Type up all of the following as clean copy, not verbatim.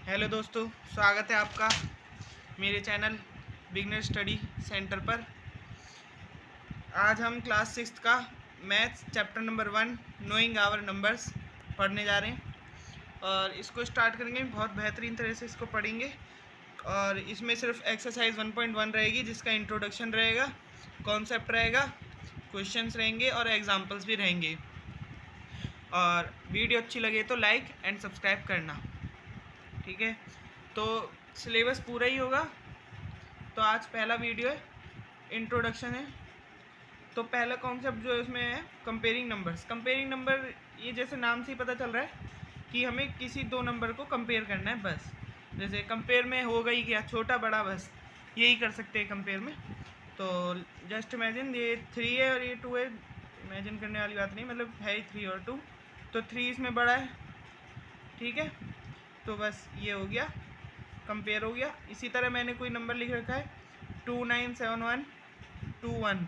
Hello दोस्तों, स्वागत है आपका मेरे चैनल बिगनर स्टडी सेंटर पर। आज हम क्लास 6 का maths chapter number 1 knowing our numbers पढ़ने जा रहे हैं और इसको स्टार्ट करेंगे। बहुत बेहतरीन तरह से इसको पढ़ेंगे और इसमें सिर्फ एक्सरसाइज 1.1 रहेगी जिसका इंट्रोडक्शन रहेगा, कॉन्सेप्ट रहेगा, क्वेश्चंस रहेंगे और एग्जांपल्स भी रहेंगे। और वीडियो अच्छी लगे तो लाइक एंड सब्सक्राइब करना, ठीक है। तो सिलेबस पूरा ही होगा। तो आज पहला वीडियो है, इंट्रोडक्शन है। तो पहला कॉन्सेप्ट जो इसमें है कंपेयरिंग नंबर्स। कंपेयरिंग नंबर, ये जैसे नाम से ही पता चल रहा है कि हमें किसी दो नंबर को कंपेयर करना है बस। जैसे कंपेयर में हो गई क्या, छोटा बड़ा, बस यही कर सकते हैं कंपेयर में। तो जस्ट इमेजिन ये 3 है और ये 2 है। इमेजिन करने वाली बात नहीं, मतलब है ही 3 और 2, तो 3 इसमें बड़ा है, ठीक है। तो बस ये हो गया, कंपेयर हो गया। इसी तरह मैंने कोई नंबर लिख रखा है 297121,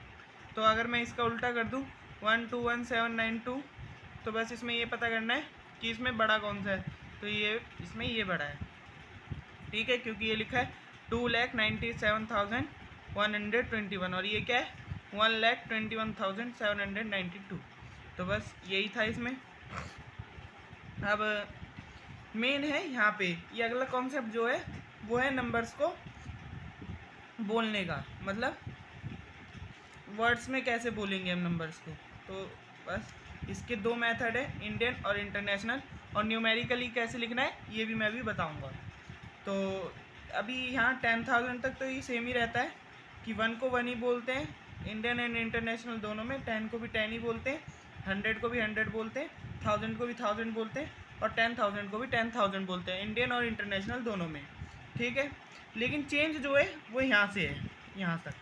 तो अगर मैं इसका उल्टा कर दूँ 121792, तो बस इसमें ये पता करना है कि इसमें बड़ा कौन सा है। तो ये इसमें ये बड़ा है, ठीक है, क्योंकि ये लिखा है 2,97,121 और ये क्या है 1,21,792। तो बस यही था इसमें। अब मेन है यहाँ पे ये अगला कॉन्सेप्ट जो है वो है नंबर्स को बोलने का, मतलब वर्ड्स में कैसे बोलेंगे हम नंबर्स को। तो बस इसके दो मेथड है, इंडियन और इंटरनेशनल, और न्यूमेरिकली कैसे लिखना है ये भी मैं भी बताऊंगा। तो अभी यहाँ 10,000 तक तो ये सेम ही रहता है कि 1 को 1 ही बोलते हैं, इंडियन एंड इंटरनेशनल दोनों में। 10 को भी 10 ही बोलते हैं, 100 को भी 100 बोलते हैं, 1000 को भी 1000 बोलते हैं और 10,000 को भी 10,000 बोलते हैं, इंडियन और इंटरनेशनल दोनों में, ठीक है। लेकिन चेंज जो है वो यहाँ से है, यहाँ तक,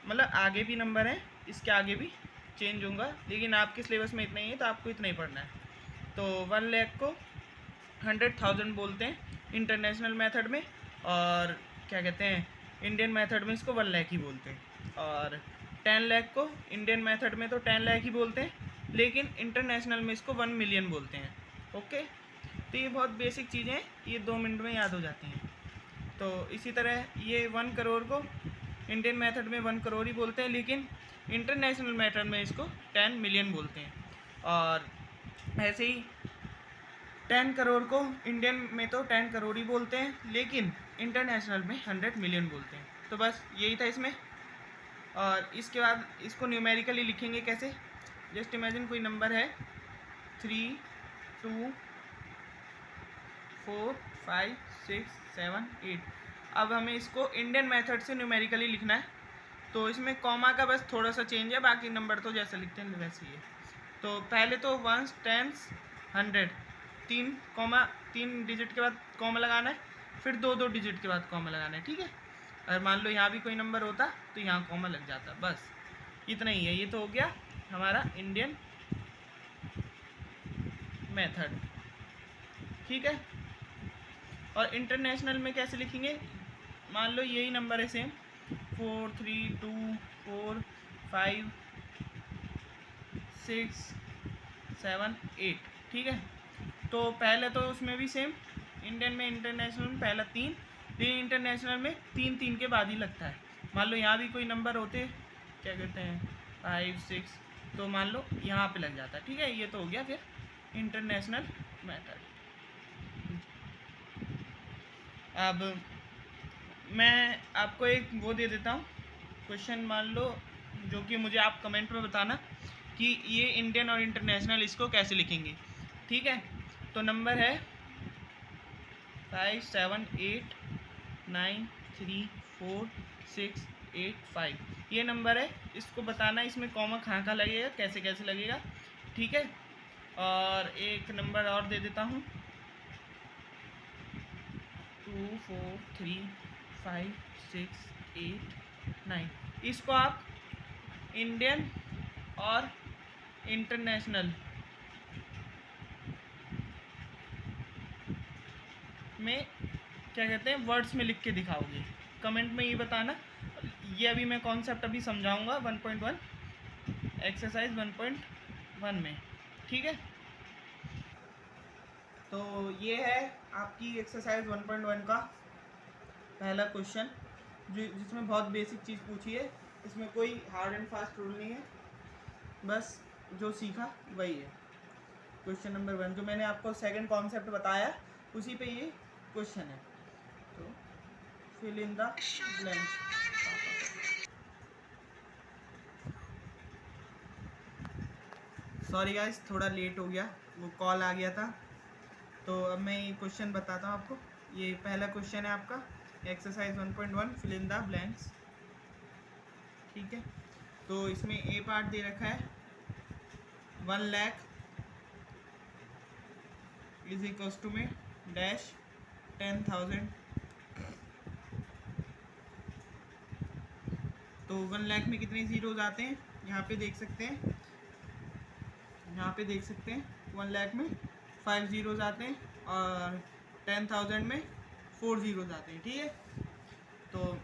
मतलब आगे भी नंबर है, इसके आगे भी चेंज होगा, लेकिन आपके सिलेबस में इतना ही है तो आपको इतना ही पढ़ना है। तो 1 लाख को 100,000 बोलते हैं इंटरनेशनल मेथड में, और क्या कहते हैं इंडियन मेथड में इसको 1 लाख ही बोलते हैं। और 10 लाख को इंडियन मेथड में तो 10 लाख ही बोलते हैं, लेकिन इंटरनेशनल में इसको 1 मिलियन बोलते हैं, ओके। तो ये बहुत बेसिक चीज़ें हैं, ये 2 मिनट में याद हो जाती हैं। तो इसी तरह ये 1 करोड़ को इंडियन मेथड में 1 करोड़ ही बोलते हैं, लेकिन इंटरनेशनल मेथड में इसको 10 मिलियन बोलते हैं। और ऐसे ही 10 करोड़ को इंडियन में तो 10 करोड़ ही बोलते हैं, लेकिन इंटरनेशनल में 100 मिलियन बोलते हैं। तो बस यही था इसमें। और इसके बाद इसको न्यूमेरिकली लिखेंगे कैसे। जस्ट इमेजिन कोई नंबर है 3 2 4 5 6 7 8। अब हमें इसको इंडियन मेथड से न्यूमेरिकली लिखना है। तो इसमें कॉमा का बस थोड़ा सा चेंज है, बाकी नंबर तो जैसे लिखते हैं वैसे ही है। तो पहले तो 1s 10s 100, 3 डिजिट के बाद कॉमा लगाना है, फिर 2 डिजिट के बाद कॉमा लगाना है, ठीक है। अगर मान लो यहाँ भी कोई नंबर होता तो यहाँ कॉमा लग जाता, बस इतना ही है। ये तो हो गया हमारा इंडियन मेथड, ठीक है। और इंटरनेशनल में कैसे लिखेंगे, मान लो यही नंबर है सेम 4 3 2 4 5 6 7 8, ठीक है। तो पहले तो उसमें भी सेम, इंडियन में इंटरनेशनल में पहला 3, लेकिन इंटरनेशनल में 3 3 के बाद ही लगता है। मान लो यहाँ भी कोई नंबर होते, क्या कहते हैं 5 6, तो मान लो यहाँ पे लग जाता है, ठीक है। ये तो हो गया फिर इंटरनेशनल मेथड। अब मैं आपको एक वो दे देता हूँ क्वेश्चन, मान लो, जो कि मुझे आप कमेंट में बताना कि ये इंडियन और इंटरनेशनल इसको कैसे लिखेंगे, ठीक है। तो नंबर है 5 7 8 9 3 4 6 8 5, ये नंबर है। इसको बताना इसमें कॉमा कहाँ कहाँ लगेगा, कैसे कैसे लगेगा, ठीक है। और एक नंबर और दे देता हूँ 2 4 3 5 6 8 9, इसको आप इंडियन और इंटरनेशनल में क्या कहते हैं वर्ड्स में लिख के दिखाओगे, कमेंट में ये बताना। ये अभी मैं कॉन्सेप्ट अभी समझाऊंगा 1.1 एक्सरसाइज 1.1 में, ठीक है। तो ये है आपकी एक्सरसाइज 1.1 का पहला क्वेश्चन, जिसमें बहुत बेसिक चीज़ पूछी है। इसमें कोई हार्ड एंड फास्ट रूल नहीं है, बस जो सीखा वही है। क्वेश्चन नंबर 1 जो मैंने आपको सेकंड कॉन्सेप्ट बताया उसी पे ये क्वेश्चन है। तो fill in the blanks. Sorry guys, थोड़ा लेट हो गया, वो कॉल आ गया था। तो अब मैं ये क्वेश्चन बताता हूँ आपको। ये पहला क्वेश्चन है आपका exercise 1.1 fill in the blanks. ठीक है, तो इसमें ए पार्ट दे रखा है 1 लाख इज इक्वल्स टू में डैश 10,000। तो 1 लाख में कितने जीरोज आते हैं यहाँ पे देख सकते हैं, यहाँ पे देख सकते हैं 1 लाख में 5 जीरोज आते हैं और 10,000 में 4 जीरोज आते हैं। ठीक है, तो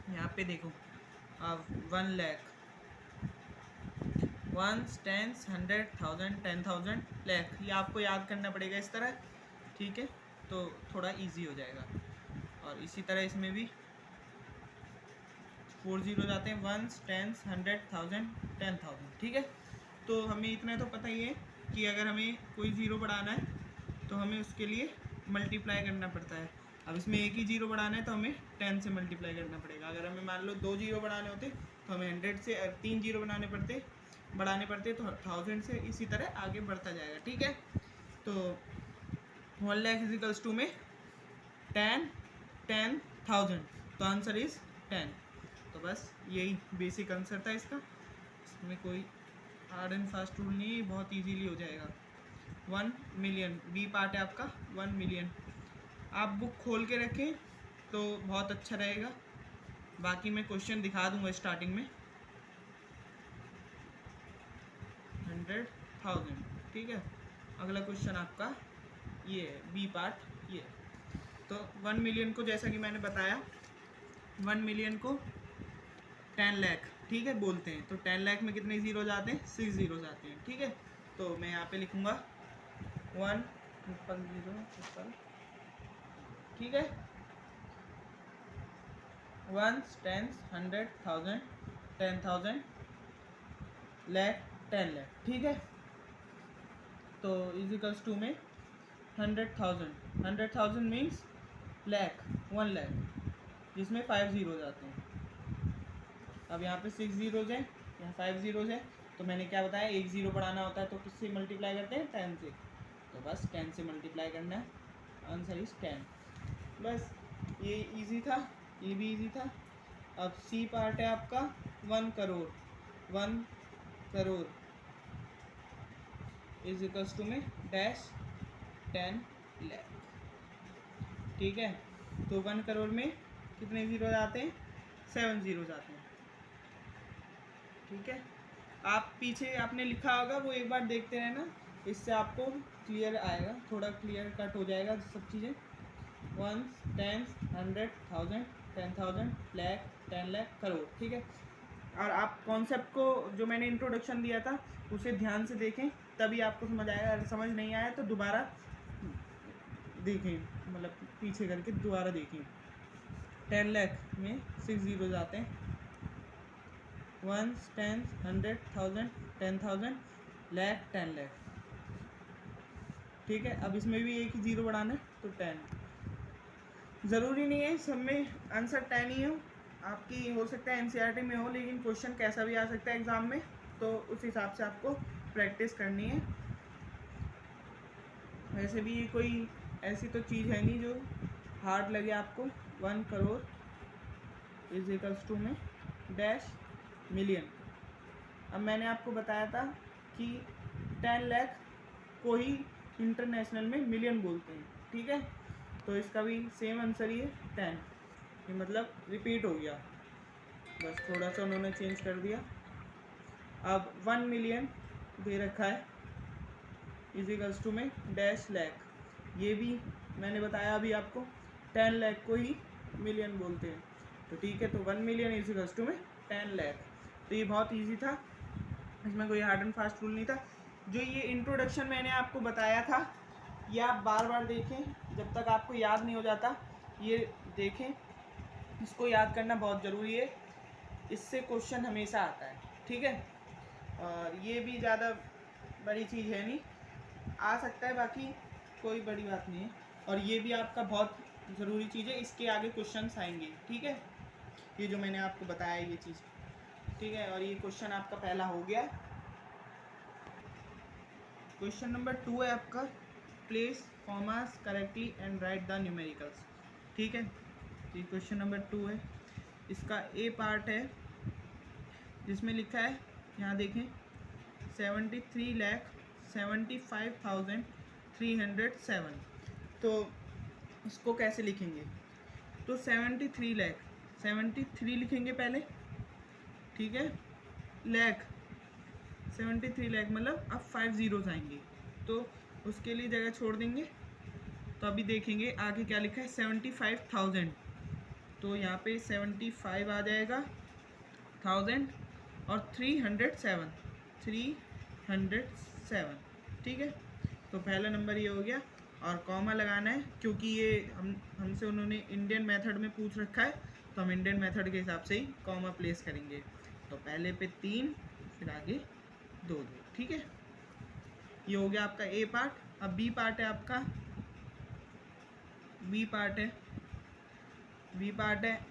यहाँ पे देखो अब 1 लाख 1 10 100 1000 10,000 लाख, ये आपको याद करना पड़ेगा इस तरह। ठीक है, तो थोड़ा इजी हो जाएगा। और इसी तरह इसमें भी 4 जीरोज आते हैं 1 10 100 1000 10,000। ठीक है, तो हमें इतना तो पता ही है कि अगर हमें कोई ज़ीरो बढ़ाना है तो हमें उसके लिए मल्टीप्लाई करना पड़ता है। अब इसमें एक ही जीरो बढ़ाना है तो हमें 10 से मल्टीप्लाई करना पड़ेगा। अगर हमें मान लो 2 जीरो बढ़ाने होते तो हमें 100 से 3 जीरो बढ़ाने पड़ते तो 1000 से, इसी तरह आगे बढ़ता जाएगा। ठीक है, तो 1 लाख इजिकल्स टू में 10,000, तो आंसर इज 10। तो बस यही बेसिक आंसर था इसका। इसमें कोई हार्ड एंड फास्ट रूल नहीं, बहुत इजीली हो जाएगा। 1 मिलियन बी पार्ट है आपका 1 मिलियन। आप बुक खोल के रखें तो बहुत अच्छा रहेगा, बाकी मैं क्वेश्चन दिखा दूंगा स्टार्टिंग में। 100,000। ठीक है, अगला क्वेश्चन आपका ये है बी पार्ट ये। तो 1 मिलियन को जैसा कि मैंने बताया 1 मिलियन को 10 लाख ठीक है बोलते हैं, तो 10 लाख में कितने जीरोज आते हैं 6 जीरोज आते हैं। ठीक है, तो मैं यहाँ पे लिखूँगा 1 0 ठीक है 1 10 100 1000 10,000 लाख 10 लाख। ठीक है, तो इजिकल्स टू में 100,000 मीन्स लाख 1 लाख, जिसमें 5 जीरोज आते हैं। अब यहाँ पे 6 जीरोज हैं, यहाँ 5 जीरोज है, तो मैंने क्या बताया, एक ज़ीरो बढ़ाना होता है तो किससे मल्टीप्लाई करते हैं 10 से, तो बस 10 से मल्टीप्लाई करना है, आंसर इज 10। बस ये इजी था, ये भी इजी था। अब सी पार्ट है आपका 1 crore 1 crore is equals to में डैश 10 लाख। ठीक है, तो 1 करोड़ में कितने जीरो आते हैं 7 जीरोज आते हैं। ठीक है, आप पीछे आपने लिखा होगा वो एक बार देखते रहना, इससे आपको क्लियर आएगा, थोड़ा क्लियर कट हो जाएगा सब चीज़ें। 1 10 100 1000 10,000 लाख 10 लाख करोड़। ठीक है, और आप कॉन्सेप्ट को जो मैंने इंट्रोडक्शन दिया था उसे ध्यान से देखें, तभी आपको समझ आएगा। अगर समझ नहीं आया तो दोबारा देखें, मतलब पीछे करके दोबारा देखें। 10 लाख में 6 जीरोज आते हैं 1 10 100 1000 10,000 लाख 10 लाख। ठीक है, अब इसमें भी एक ही जीरो बढ़ाना है तो 10। ज़रूरी नहीं है सब में आंसर 10 ही हो, आपकी हो सकता है एनसीईआरटी में हो, लेकिन क्वेश्चन कैसा भी आ सकता है एग्ज़ाम में, तो उस हिसाब से आपको प्रैक्टिस करनी है। वैसे भी ये कोई ऐसी तो चीज़ है नहीं जो हार्ड लगे आपको। 1 करोड़ इज इक्वल्स टू में डैश मिलियन। अब मैंने आपको बताया था कि 10 लाख को ही इंटरनेशनल में मिलियन बोलते हैं। ठीक है, तो इसका भी सेम आंसर ही है 10, ये मतलब रिपीट हो गया, बस थोड़ा सा उन्होंने चेंज कर दिया। अब 1 मिलियन दे रखा है इज इक्वल्स टू में डैश लाख, ये भी मैंने बताया अभी आपको 10 लाख को ही मिलियन बोलते हैं। तो ठीक है, तो 1 मिलियन इज इक्वल्स टू में 10 लाख। तो ये बहुत इजी था, इसमें कोई हार्ड एंड फास्ट रूल नहीं था। जो ये इंट्रोडक्शन मैंने आपको बताया था ये आप बार बार देखें जब तक आपको याद नहीं हो जाता, ये देखें, इसको याद करना बहुत ज़रूरी है, इससे क्वेश्चन हमेशा आता है, ठीक है। और ये भी ज़्यादा बड़ी चीज़ है नहीं, आ सकता है, बाकी कोई बड़ी बात नहीं है। और ये भी आपका बहुत ज़रूरी चीज़ है, इसके आगे क्वेश्चंस आएंगे, ठीक है। ये जो मैंने आपको बताया ये चीज़, ठीक है। और ये क्वेश्चन आपका पहला हो गया। क्वेश्चन नंबर 2 है आपका, place commas correctly and write the numericals, ठीक है। ये क्वेश्चन नंबर 2 है। इसका ए पार्ट है जिसमें लिखा है, यहाँ देखें, 73,75,307। तो इसको कैसे लिखेंगे? तो 73 लाख, 73 लिखेंगे पहले, ठीक है। लाख 73 लाख मतलब अब 5 ज़ीरोज़ आएंगे, तो उसके लिए जगह छोड़ देंगे। तो अभी देखेंगे आगे क्या लिखा है, 75,000, तो यहाँ पे 75 आ जाएगा, 1000 और 307, 307, ठीक है। तो पहला नंबर ये हो गया। और कॉमा लगाना है, क्योंकि ये हमसे उन्होंने इंडियन मेथड में पूछ रखा है, तो हम इंडियन मेथड के हिसाब से ही कॉमा प्लेस करेंगे। तो पहले पे 3, फिर आगे 2, ठीक है। ये हो गया आपका ए पार्ट। अब बी पार्ट है आपका, बी पार्ट है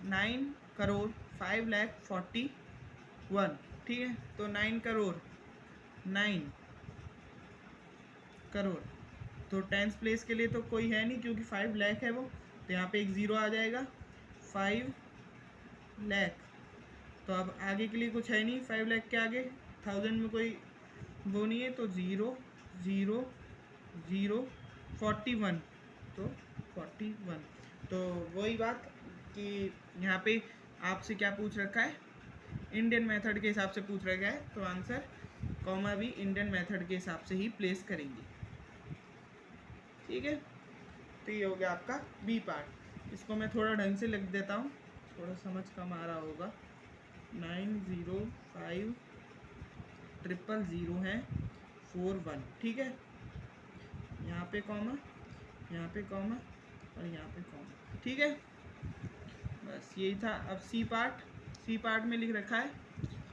9,05,41,000, ठीक है। तो 9 करोड़, 9 करोड़, तो टेंस प्लेस के लिए तो कोई है नहीं क्योंकि 5 लाख है वो, तो यहाँ पे एक ज़ीरो आ जाएगा, 5 लाख। तो अब आगे के लिए कुछ है नहीं, 5 लाख के आगे 1000 में कोई वो नहीं है, तो 0 0 0 41, तो 41। तो वही बात कि यहाँ पे आपसे क्या पूछ रखा है, इंडियन मेथड के हिसाब से पूछ रखा है, तो आंसर कॉमा भी इंडियन मेथड के हिसाब से ही प्लेस करेंगे, ठीक है। तो ये हो गया आपका बी पार्ट। इसको मैं थोड़ा ढंग से लिख देता हूँ, थोड़ा समझ कम आ रहा होगा। 9,05,000 है 41, ठीक है। यहाँ पे कॉमा, यहाँ पे कॉमा और यहाँ पे कॉमा, ठीक है। बस यही था। अब सी पार्ट, सी पार्ट में लिख रखा है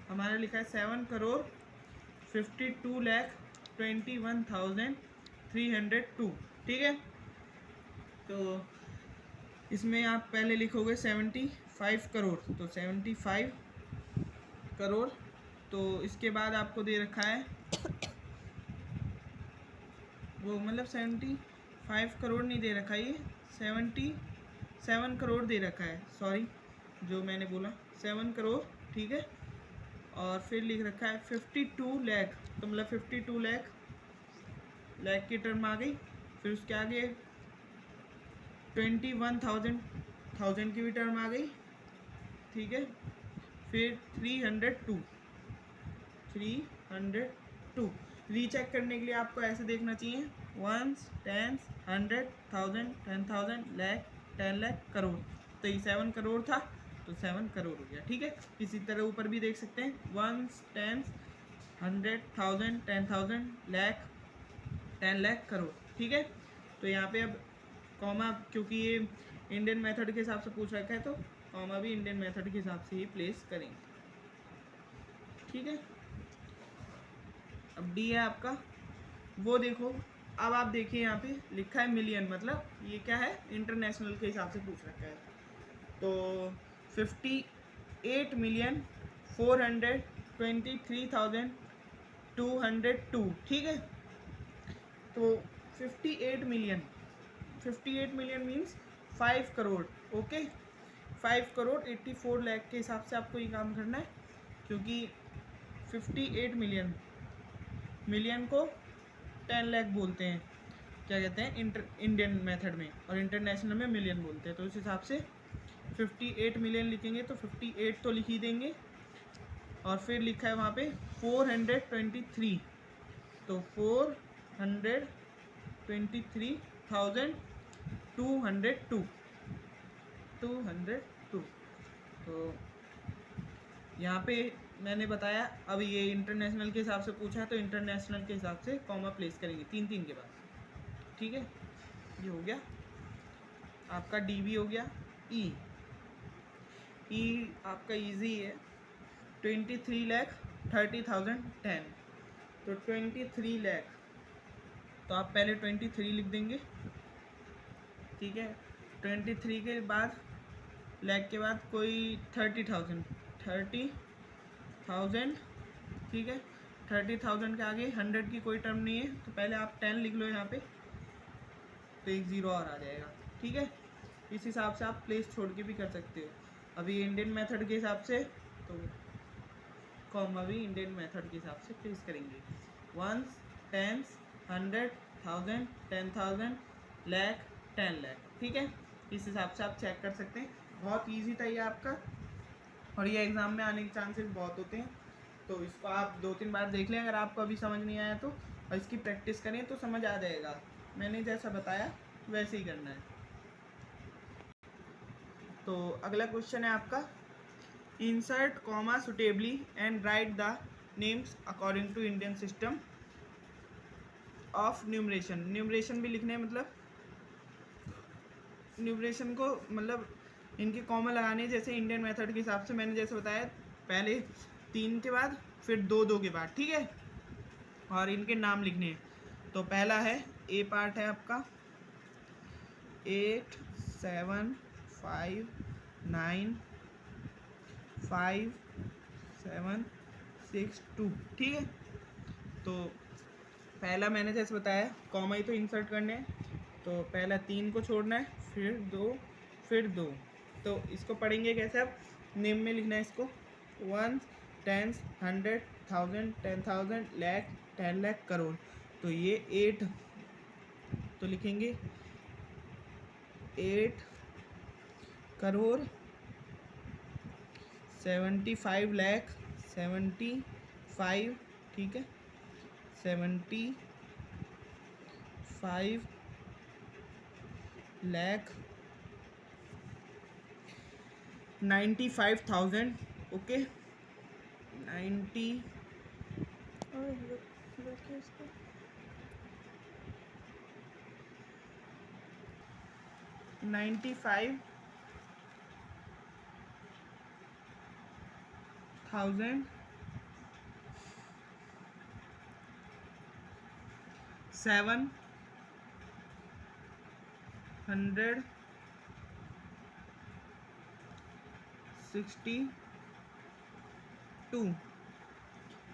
हमारा, लिखा है 7,52,21,302, ठीक है। तो इसमें आप पहले लिखोगे 75 करोड़, तो 75 करोड़। तो इसके बाद आपको दे रखा है वो, मतलब 75 करोड़ नहीं दे रखा, ये 77 करोड़ दे रखा है, सॉरी जो मैंने बोला 7 करोड़, ठीक है। और फिर लिख रखा है 52 लाख, तो मतलब 52 लाख, लाख की टर्म आ गई। फिर उसके आगे 21,000, 1000 की भी टर्म आ गई, ठीक है। फिर 302, 302 रीचेक करने के लिए आपको ऐसे देखना चाहिए, 1s, 10s, 100, 1000, 10,000, लाख, 10 लाख, करोड़। तो ये 7 करोड़ था, तो 7 करोड़ हो गया, ठीक है। इसी तरह ऊपर भी देख सकते हैं, 1s, 10s, 100, 1000, 10,000, लाख, 10 लाख, करोड़, ठीक है। तो यहाँ पे अब कॉमा, क्योंकि ये इंडियन मेथड के हिसाब से पूछ रखा है, तो कॉमा भी इंडियन मेथड के हिसाब से ही प्लेस करेंगे, ठीक है। अब डी है आपका, वो देखो, अब आप देखिए यहाँ पे लिखा है मिलियन, मतलब ये क्या है, इंटरनेशनल के हिसाब से पूछ रखा है। तो 58,423,202, ठीक है। तो 58 million, 58 million means 5 crore, okay. 5 crore 84 lakh के हिसाब से आपको ये काम करना है, क्योंकि 58 मिलियन, मिलियन को 10 लाख बोलते हैं, क्या कहते हैं, इंडियन मेथड में, और इंटरनेशनल में मिलियन बोलते हैं। तो उस हिसाब से 58 मिलियन लिखेंगे, तो 58 तो लिख ही देंगे। और फिर लिखा है वहाँ पे 423, तो 423,202, 202। तो यहाँ पे मैंने बताया, अब ये इंटरनेशनल के हिसाब से पूछा है, तो इंटरनेशनल के हिसाब से कॉमा प्लेस करेंगे 3 3 के बाद, ठीक है, ये हो गया आपका डीबी हो गया। ई आपका इजी है, 23,30,010। तो 23 लाख, तो आप पहले 23 लिख देंगे, ठीक है। 23 के बाद लाख के बाद कोई 30,000, ठीक है। 30,000 के आगे 100 की कोई टर्म नहीं है, तो पहले आप 10 लिख लो यहाँ पे, तो एक ज़ीरो और आ जाएगा, ठीक है। इस हिसाब से आप प्लेस छोड़ के भी कर सकते हो। अभी इंडियन मेथड के हिसाब से तो कॉमा भी इंडियन मेथड के हिसाब से प्लेस करेंगे। 1s, 10s, 100, 1000, 10,000, लाख, 10 लाख, ठीक है। इस हिसाब से आप चेक कर सकते हैं। बहुत इजी था ये आपका, और ये एग्ज़ाम में आने के चांसेस बहुत होते हैं। तो इसको आप 2-3 बार देख लें, अगर आपको अभी समझ नहीं आया तो, और इसकी प्रैक्टिस करें तो समझ आ जाएगा। मैंने जैसा बताया वैसे ही करना है। तो अगला क्वेश्चन है आपका, insert comma suitably and write the names according to Indian system of numeration. Numeration भी लिखने हैं, मतलब न्यूमरेशन को मतलब इनके कॉमा लगाने, जैसे इंडियन मेथड के हिसाब से मैंने जैसे बताया, पहले 3 के बाद फिर 2 के बाद, ठीक है। और इनके नाम लिखने हैं। तो पहला है, ए पार्ट है आपका 8 7 5 9 5 7 6 2, ठीक है। तो पहला मैंने जैसे बताया कॉमा ही तो इंसर्ट करने हैं, तो पहला 3 को छोड़ना है, फिर 2, फिर 2। तो इसको पढ़ेंगे कैसे, अब नेम में लिखना है इसको, 1, 10, 100, 1000, 10,000, लाख, 10 लाख, करोड़। तो ये 8, तो लिखेंगे 8 करोड़ 75 लाख, 75, ठीक है, 75 लाख 95,000, ओके, 95 थाउजेंड 762।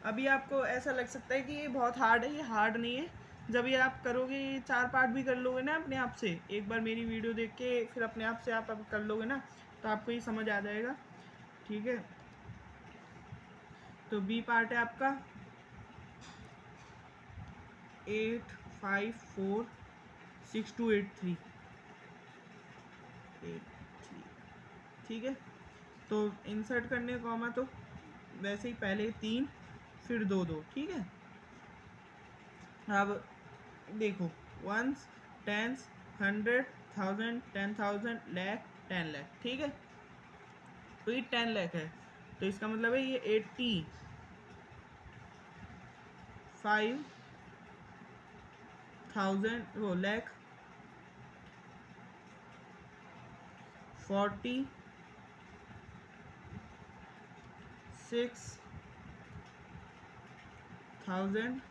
अभी आपको ऐसा लग सकता है कि ये बहुत हार्ड है, ये हार्ड नहीं है। जब ये आप करोगे, ये 4 पार्ट भी कर लोगे ना अपने आप से, एक बार मेरी वीडियो देख के फिर अपने आप से आप कर लोगे ना, तो आपको ये समझ आ जाएगा, ठीक है। तो बी पार्ट है आपका 8546283, ठीक है। तो इंसर्ट करने कॉमा, तो वैसे ही पहले 3 फिर 2, ठीक है। अब देखो 1s, 10s, 100, 1000, 10,000, लाख, 10 लाख, ठीक है। तो ये 10 लाख है, तो इसका मतलब है ये 85,000 वो लाख 46,000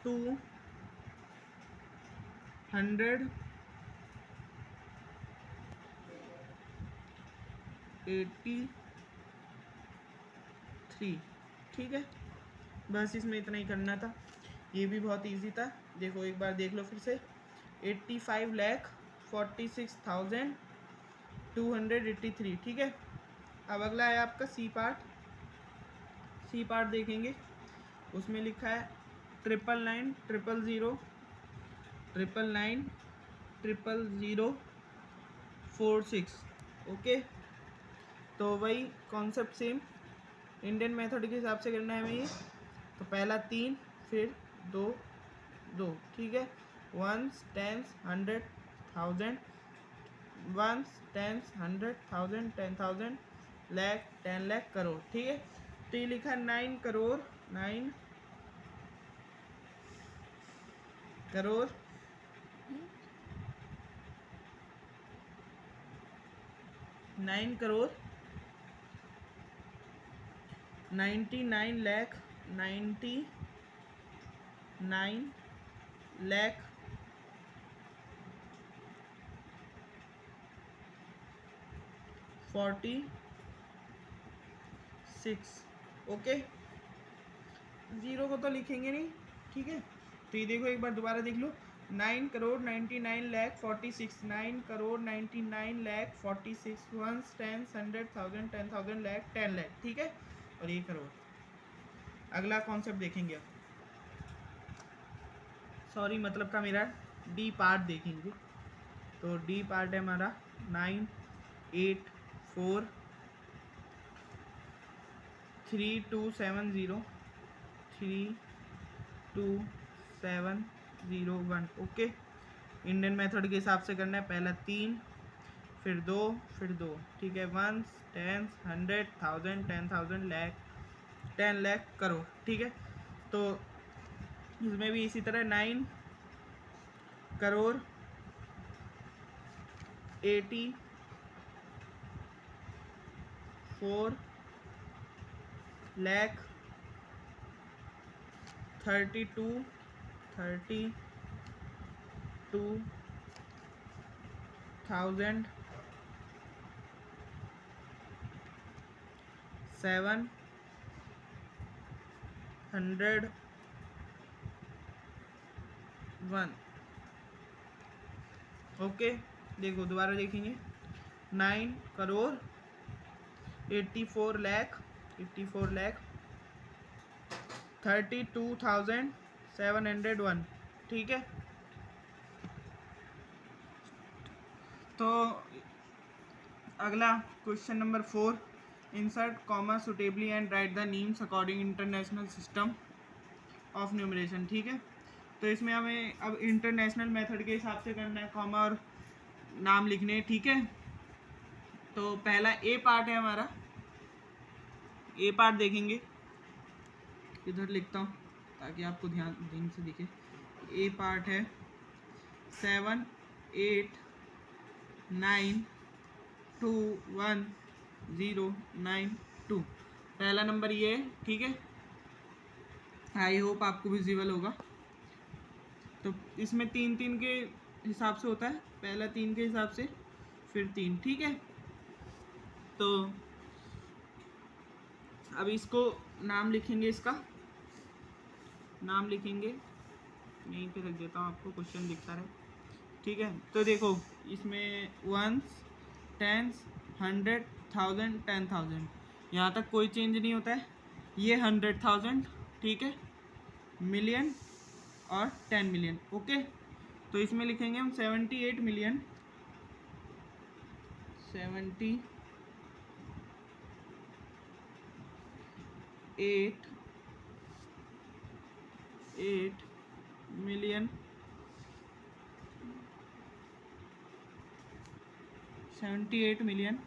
283, ठीक है। बस इसमें इतना ही करना था, ये भी बहुत इजी था। देखो एक बार देख लो फिर से, 85,46,283, ठीक है। अब अगला है आपका सी पार्ट। सी पार्ट देखेंगे, उसमें लिखा है 999 000 999 0046, ओके। तो वही कॉन्सेप्ट सेम इंडियन मेथड के हिसाब से करना है हमें ये। तो पहला 3 फिर 2, ठीक है। 1s, 10s, 100, 1000, 1s, 10s, 100, 1000, 10,000, lakh, 10 lakh, crore, ठीक है। तो ये लिखा 9 करोड़ 9 करोड़ 9 करोड़ 99 लाख 99 लाख 46। ओके, ज़ीरो को तो लिखेंगे नहीं, ठीक है। तो ये देखो एक बार दोबारा देख लो, 9 करोड़ 99 लाख 46, 9 करोड़ 99 लाख 46, 1 10 100 1000 10,000 लाख 10 लाख, ठीक है। और ये करोड़। अगला कॉन्सेप्ट देखेंगे अब, सॉरी मतलब का मेरा डी पार्ट देखेंगे। तो डी पार्ट है हमारा 9 8 4 3 2 7 0 3 2 7 0 1। ओके, इंडियन मेथड के हिसाब से करना है, पहला 3 फिर 2 फिर 2, ठीक है। 1 10 100 1000 10,000 लाख 10 लाख करोड़, ठीक है। तो इसमें भी इसी तरह 9 करोड़ 84 लाख 32,000 701। ओके, देखो दोबारा देखेंगे, 9 करोड़ 84 लाख 32,701, ठीक है। तो अगला question number 4, insert comma suitably and write the names according international system of numeration, ठीक है। तो इसमें हमें अब इंटरनेशनल मेथड के हिसाब से करना है, कॉमा और नाम लिखने, ठीक है। तो पहला ए पार्ट है हमारा, ए पार्ट देखेंगे, इधर लिखता हूँ ताकि आपको ध्यान से दिखे। ए पार्ट है 7 8 9 2 1 0 9 2। पहला नंबर ये है, ठीक है। आई होप आपको विजिबल होगा। तो इसमें 3 3 के हिसाब से होता है, पहला 3 के हिसाब से फिर 3, ठीक है। तो अब इसको नाम लिखेंगे, इसका नाम लिखेंगे, यहीं पे रख देता हूँ आपको क्वेश्चन दिखता रहे, ठीक है। तो देखो इसमें 1s 10s 100 1000 10,000, यहाँ तक कोई चेंज नहीं होता है। ये 100,000, ठीक है, मिलियन और 10 मिलियन, ओके। तो इसमें लिखेंगे हम 78 मिलियन 78 मिलियन 78 मिलियन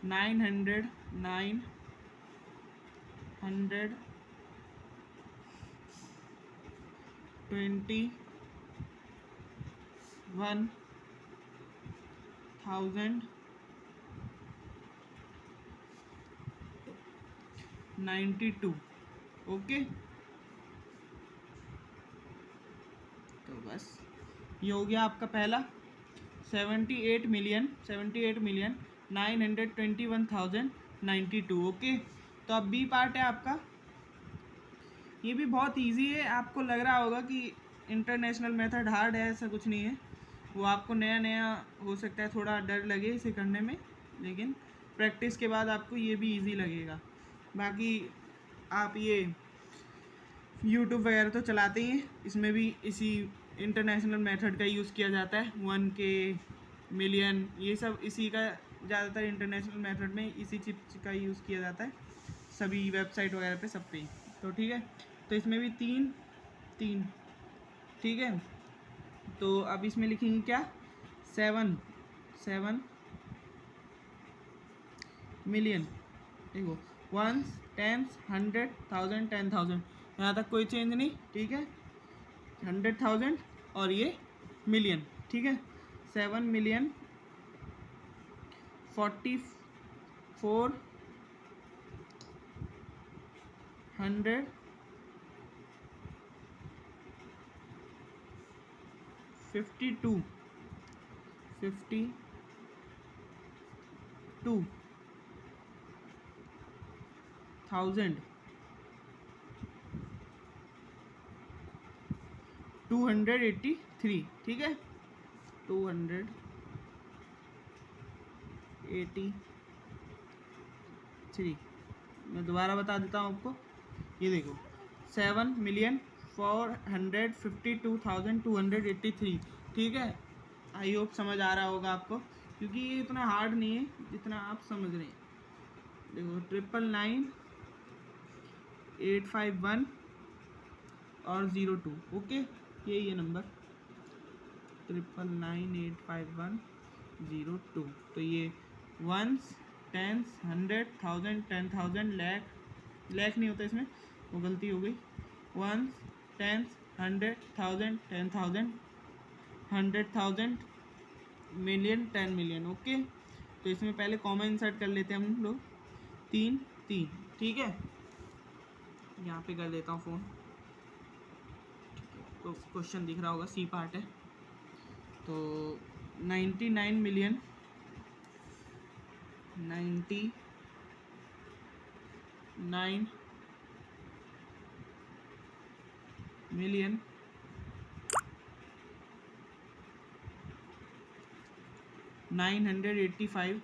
921,092, ओके। तो बस ये हो गया आपका पहला 78 मिलियन 921,092, ओके। तो अब बी पार्ट है आपका, ये भी बहुत इजी है। आपको लग रहा होगा कि इंटरनेशनल मेथड हार्ड है, ऐसा कुछ नहीं है। वो आपको नया नया हो सकता है थोड़ा डर लगे इसे करने में, लेकिन प्रैक्टिस के बाद आपको ये भी इजी लगेगा। बाकी आप ये यूट्यूब वगैरह तो चलाते ही हैं, इसमें भी इसी इंटरनेशनल मेथड का यूज़ किया जाता है। 1K मिलियन ये सब इसी का ज़्यादातर इंटरनेशनल मेथड में इसी चिप का यूज़ किया जाता है, सभी वेबसाइट वगैरह पे सब पे ही। तो ठीक है, तो इसमें भी 3 3, ठीक है। तो अब इसमें लिखेंगे क्या, 7 मिलियन, देखो 1s 10s 100 1000 10,000, यहाँ तक कोई चेंज नहीं, ठीक है। 100,000 और ये मिलियन, ठीक है। 7,452,283, ठीक है। 283। मैं दोबारा बता देता हूँ आपको, ये देखो 7,452,283, ठीक है। आई होप समझ आ रहा होगा आपको, क्योंकि ये इतना हार्ड नहीं है जितना आप समझ रहे हैं। देखो 999,851 और 02, ओके, यही है नंबर 999,851,02। तो ये वंस, टेंस, 100, 1000, 10,000, लैख नहीं होता इसमें, वो गलती हो गई। Ones, tens, 100, 1000, 10,000, 100,000, million, 10 million, okay. तो इसमें पहले कॉमा इंसर्ट कर लेते हैं हम लोग, 3 3, ठीक है। यहाँ पे कर देता हूँ फ़ोन, तो क्वेश्चन दिख रहा होगा, सी पार्ट है। तो 99 मिलियन 99 मिलियन 985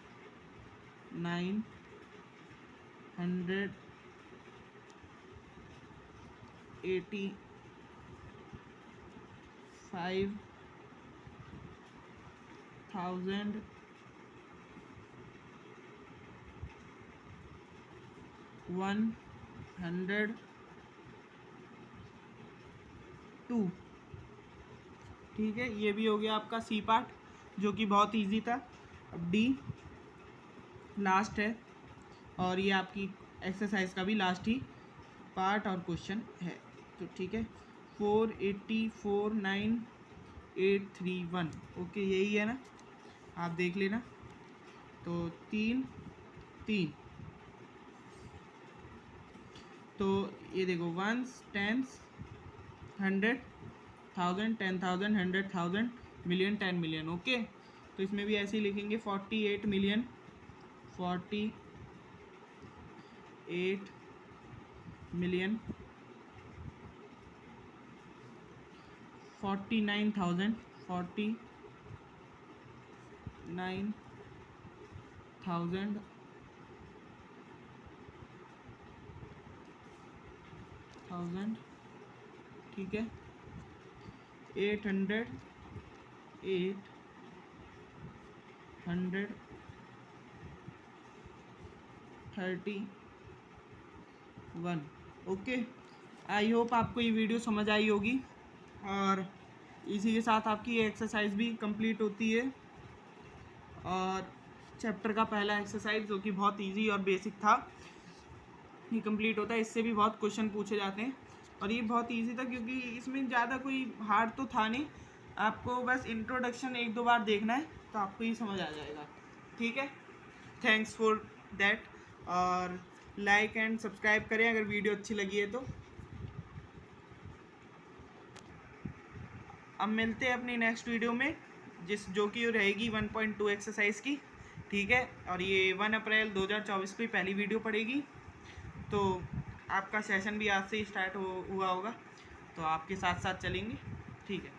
985,000 102, ठीक है। ये भी हो गया आपका सी पार्ट, जो कि बहुत इजी था। अब डी लास्ट है, और ये आपकी एक्सरसाइज का भी लास्ट ही पार्ट और क्वेश्चन है, तो ठीक है। 484,9,831, ओके, यही है ना, आप देख लेना। तो 3 3, तो ये देखो ones, tens, 100, 1000, 10,000, 100,000, million, 10 million, okay. तो इसमें भी ऐसे ही लिखेंगे 48 मिलियन 48 मिलियन 49,000 49,000 ठीक है। 831, ओके। आई होप आपको ये वीडियो समझ आई होगी, और इसी के साथ आपकी ये एक्सरसाइज भी कंप्लीट होती है। और चैप्टर का पहला एक्सरसाइज, जो कि बहुत इजी और बेसिक था, ये कंप्लीट होता है। इससे भी बहुत क्वेश्चन पूछे जाते हैं, और ये बहुत इजी था क्योंकि इसमें ज़्यादा कोई हार्ड तो था नहीं। आपको बस इंट्रोडक्शन 1-2 बार देखना है, तो आपको ये समझ आ जाएगा, ठीक है। थैंक्स फॉर दैट, और लाइक एंड सब्सक्राइब करें अगर वीडियो अच्छी लगी है तो। अब मिलते हैं अपनी नेक्स्ट वीडियो में, जो कि रहेगी 1.2 एक्सरसाइज की, ठीक है। और ये 1 अप्रैल 2024 की पहली वीडियो पड़ेगी, तो आपका सेशन भी आज से ही स्टार्ट हुआ होगा, तो आपके साथ साथ चलेंगे, ठीक है।